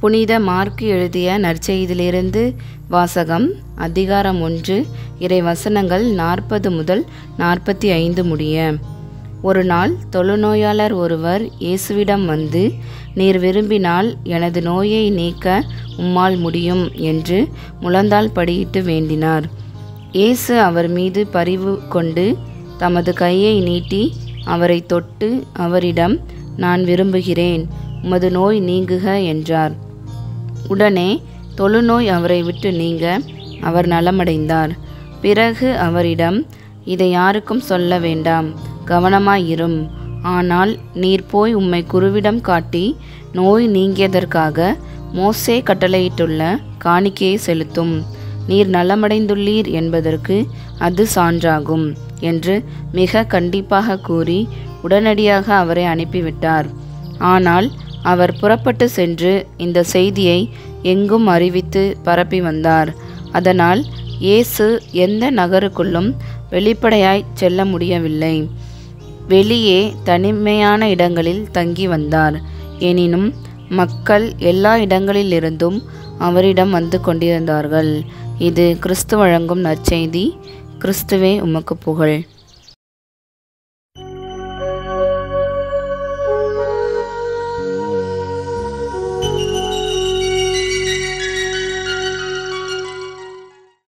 புனித மார்க்கு எழுதிய நற்செய்தியிலிருந்து வாசகம். அதிகாரம் 1, இறை வசனங்கள் 40 முதல் 45 முடிய. ஒரு நாள் தொழுநோயாளர் ஒருவர் இயேசுவிடம் வந்து, நீர் விரும்பினால் எனது நோயை நீக்க உம்மால் முடியும் என்று முழந்தாள் படியிட்டு வேண்டினார். இயேசு அவர் மீது பரிவு கொண்டு தமது கையை நீட்டி அவரை தொட்டு அவரிடம், நான் விரும்புகிறேன், உமது நோய் நீங்குக என்றார். உடனே தொழுநோய் அவரை விட்டு நீங்க அவர் நலமடைந்தார். பிறகு அவரிடம், இதை யாருக்கும் சொல்ல வேண்டாம், கவனமாயிரும். ஆனால் நீர் போய் உம்மை குருவிடம் காட்டி நோய் நீங்கியதற்காக மோசே கட்டளையிட்டுள்ள காணிக்கையை செலுத்தும். நீர் நலமடைந்துள்ளீர் என்பதற்கு அது சான்றாகும் என்று மிக கண்டிப்பாக கூறி உடனடியாக அவரை அனுப்பிவிட்டார். ஆனால் அவர் புறப்பட்டு சென்று இந்த செய்தியை எங்கும் அறிவித்து பரப்பி வந்தார். அதனால் இயேசு எந்த நகருக்குள்ளும் வெளிப்படையாய் செல்ல முடியவில்லை. வெளியே தனிமையான இடங்களில் தங்கி வந்தார். எனினும் மக்கள் எல்லா இடங்களிலிருந்தும் அவரிடம் வந்து கொண்டிருந்தார்கள். இது கிறிஸ்து வழங்கும் நற்செய்தி. கிறிஸ்துவே உமக்கு புகழ்.